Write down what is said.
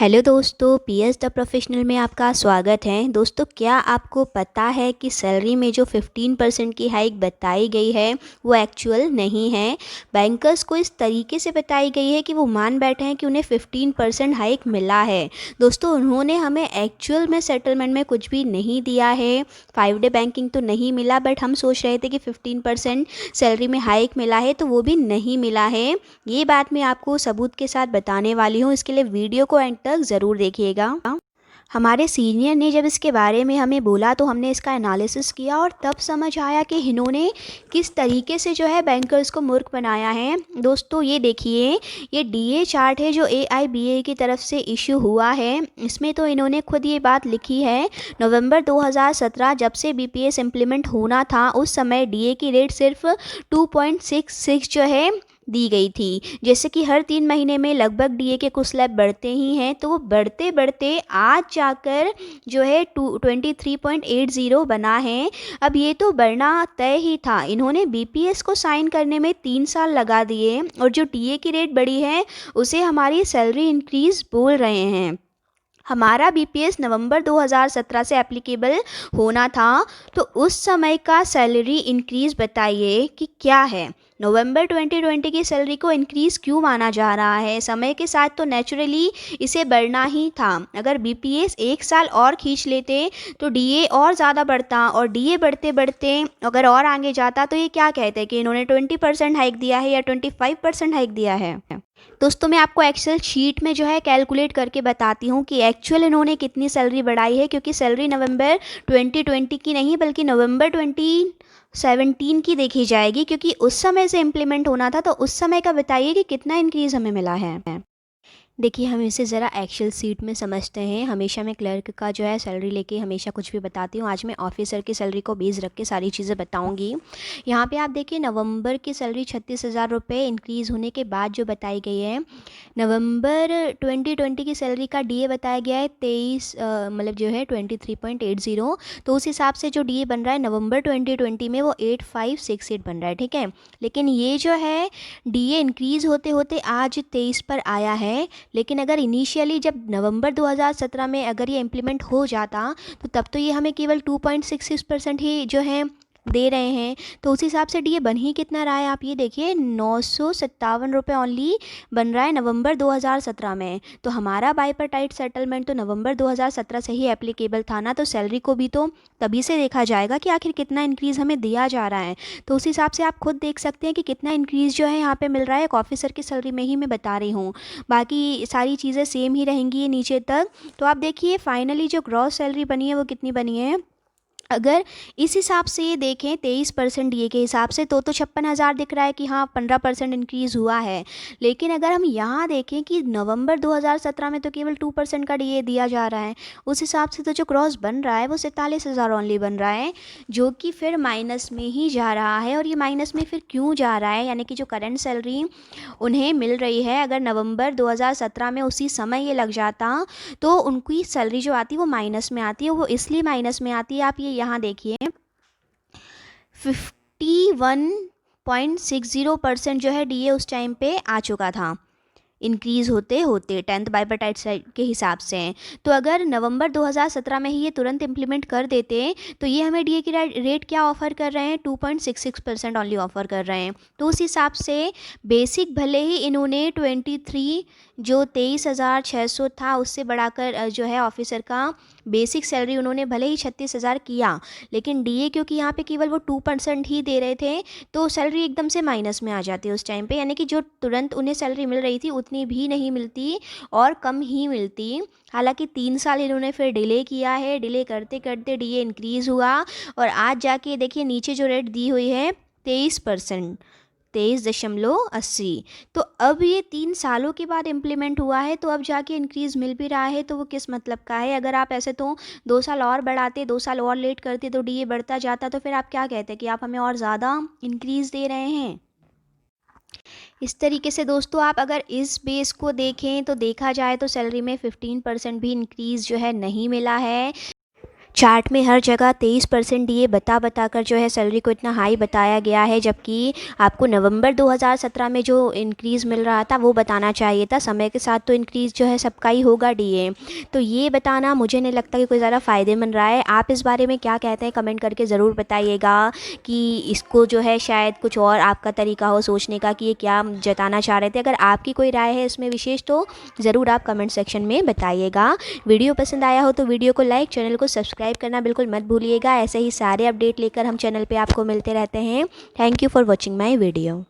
Hello दोस्तों, PS the professional में आपका स्वागत है। दोस्तों, क्या आपको पता है कि सैलरी में जो 15% की हाइक बताई गई है वो एक्चुअल नहीं है। बैंकर्स को इस तरीके से बताई गई है कि वो मान बैठे हैं कि उन्हें 15% हाइक मिला है। दोस्तों, उन्होंने हमें एक्चुअल में सेटलमेंट में कुछ भी नहीं दिया है। 5 डे बैंकिंग तो नहीं मिला, बट हम सोच रहे थे कि 15% सैलरी में हाइक मिला है, तो वो भी नहीं मिला है। ये बात मैं आपको सबूत के साथ बताने वाली हूँ, इसके लिए वीडियो को एंड तक ज़रूर देखिएगा। हमारे सीनियर ने जब इसके बारे में हमें बोला तो हमने इसका एनालिसिस किया और तब समझ आया कि इन्होंने किस तरीके से जो है बैंकर्स को मूर्ख बनाया है। दोस्तों, ये देखिए, ये डीए चार्ट है जो एआईबीए की तरफ से इशू हुआ है। इसमें तो इन्होंने खुद ये बात लिखी है, नवंबर 2017 जब से बीपीएस इम्प्लीमेंट होना था उस समय डीए की रेट सिर्फ 2.66 जो है दी गई थी। जैसे कि हर 3 महीने में लगभग डीए के कुछ स्लैब बढ़ते ही हैं, तो वो बढ़ते बढ़ते आज जाकर जो है 23.80 बना है। अब ये तो बढ़ना तय ही था। इन्होंने बीपीएस को साइन करने में 3 साल लगा दिए और जो डीए की रेट बढ़ी है उसे हमारी सैलरी इंक्रीज बोल रहे हैं। हमारा बीपीएस नवंबर 2017 से एप्लीकेबल होना था, तो उस समय का सैलरी इंक्रीज़ बताइए कि क्या है। नवंबर 2020 की सैलरी को इंक्रीज़ क्यों माना जा रहा है? समय के साथ तो नेचुरली इसे बढ़ना ही था। अगर बीपीएस 1 साल और खींच लेते तो डीए और ज़्यादा बढ़ता, और डीए बढ़ते बढ़ते अगर और आगे जाता तो ये क्या कहते कि इन्होंने 20% हाइक दिया है या 25% हाइक दिया है। दोस्तों, मैं आपको एक्सेल शीट में जो है कैलकुलेट करके बताती हूँ कि एक्चुअल इन्होंने कितनी सैलरी बढ़ाई है, क्योंकि सैलरी नवंबर 2020 की नहीं बल्कि नवंबर 2017 की देखी जाएगी, क्योंकि उस समय से इम्प्लीमेंट होना था। तो उस समय का बताइए कि कितना इंक्रीज़ हमें मिला है। देखिए, हम इसे ज़रा एक्सेल सीट में समझते हैं। हमेशा मैं क्लर्क का जो है सैलरी लेके हमेशा कुछ भी बताती हूँ। आज मैं ऑफिसर की सैलरी को बेस रख के सारी चीज़ें बताऊँगी। यहाँ पे आप देखिए, नवंबर की सैलरी 36,000 रुपये इंक्रीज़ होने के बाद जो बताई गई है। नवंबर 2020 की सैलरी का डीए बताया गया है 23 मतलब जो है 23.80। तो उस हिसाब से जो डीए बन रहा है नवंबर 2020 में वो 8568 बन रहा है, ठीक है। लेकिन ये जो है डीए इंक्रीज़ होते होते आज 23 पर आया है। लेकिन अगर इनिशियली जब नवंबर 2017 में अगर ये इम्प्लीमेंट हो जाता तो तब तो ये हमें केवल 2.66% ही जो है दे रहे हैं। तो उस हिसाब से डीए बन ही कितना रहा है, आप ये देखिए, 957 रुपये ओनली बन रहा है नवंबर 2017 में। तो हमारा बाइपर्टाइट सेटलमेंट तो नवंबर 2017 से ही एप्लीकेबल था ना, तो सैलरी को भी तो तभी से देखा जाएगा कि आखिर कितना इंक्रीज़ हमें दिया जा रहा है। तो उस हिसाब से आप खुद देख सकते हैं कि कितना इंक्रीज़ जो है यहाँ पे मिल रहा है। एक ऑफिसर की सैलरी में ही मैं बता रही हूँ, बाकी सारी चीज़ें सेम ही रहेंगी नीचे तक। तो आप देखिए, फाइनली जो ग्रॉस सैलरी बनी है वो कितनी बनी है। अगर इस हिसाब से ये देखें 23% डीए के हिसाब से तो 56,000 दिख रहा है कि हाँ 15% इंक्रीज़ हुआ है। लेकिन अगर हम यहाँ देखें कि नवंबर 2017 में तो केवल 2% का डीए दिया जा रहा है, उस हिसाब से तो जो क्रॉस बन रहा है वो 47,000 ओनली बन रहा है, जो कि फिर माइनस में ही जा रहा है। और ये माइनस में फिर क्यों जा रहा है, यानी कि जो करंट सैलरी उन्हें मिल रही है, अगर नवंबर 2017 में उसी समय ये लग जाता तो उनकी सैलरी जो आती है वो माइनस में आती है। वो इसलिए माइनस में आती है, आप ये यहाँ देखिए, 51.60% जो है डीए उस टाइम पे आ चुका था इंक्रीज़ होते होते 10th बाइपर्टाइट के हिसाब से। तो अगर नवंबर 2017 में ही ये तुरंत इम्प्लीमेंट कर देते तो ये हमें डीए की रेट क्या ऑफ़र कर रहे हैं, 2.66% ओनली ऑफ़र कर रहे हैं। तो उस हिसाब से बेसिक भले ही इन्होंने 23 जो 23,600 था उससे बढ़ाकर जो है ऑफिसर का बेसिक सैलरी उन्होंने भले ही 36,000 किया, लेकिन डीए क्योंकि यहाँ पे केवल वो 2% ही दे रहे थे तो सैलरी एकदम से माइनस में आ जाती है उस टाइम पे, यानी कि जो तुरंत उन्हें सैलरी मिल रही थी उतनी भी नहीं मिलती और कम ही मिलती। हालांकि 3 साल इन्होंने फिर डिले किया है, डिले करते करते डीए इंक्रीज़ हुआ और आज जाके देखिए नीचे जो रेट दी हुई है 23%, 23.80। तो अब ये 3 सालों के बाद इम्प्लीमेंट हुआ है, तो अब जाके इंक्रीज़ मिल भी रहा है, तो वो किस मतलब का है। अगर आप ऐसे तो 2 साल और बढ़ाते, 2 साल और लेट करते तो डीए बढ़ता जाता, तो फिर आप क्या कहते कि आप हमें और ज़्यादा इंक्रीज़ दे रहे हैं। इस तरीके से दोस्तों, आप अगर इस बेस को देखें तो देखा जाए तो सैलरी में 15% भी इंक्रीज़ जो है नहीं मिला है। चार्ट में हर जगह 23% दिए बता कर जो है सैलरी को इतना हाई बताया गया है, जबकि आपको नवंबर 2017 में जो इंक्रीज़ मिल रहा था वो बताना चाहिए था। समय के साथ तो इंक्रीज़ जो है सबका ही होगा डीए, तो ये बताना मुझे नहीं लगता कि कोई ज़्यादा फ़ायदेमंद रहा है। आप इस बारे में क्या कहते हैं कमेंट करके ज़रूर बताइएगा कि इसको जो है शायद कुछ और आपका तरीका हो सोचने का कि ये क्या जताना चाह रहे थे। अगर आपकी कोई राय है इसमें विशेष तो ज़रूर आप कमेंट सेक्शन में बताइएगा। वीडियो पसंद आया हो तो वीडियो को लाइक, चैनल को सब्सक्राइब करना बिल्कुल मत भूलिएगा। ऐसे ही सारे अपडेट लेकर हम चैनल पे आपको मिलते रहते हैं। Thank you for watching my video.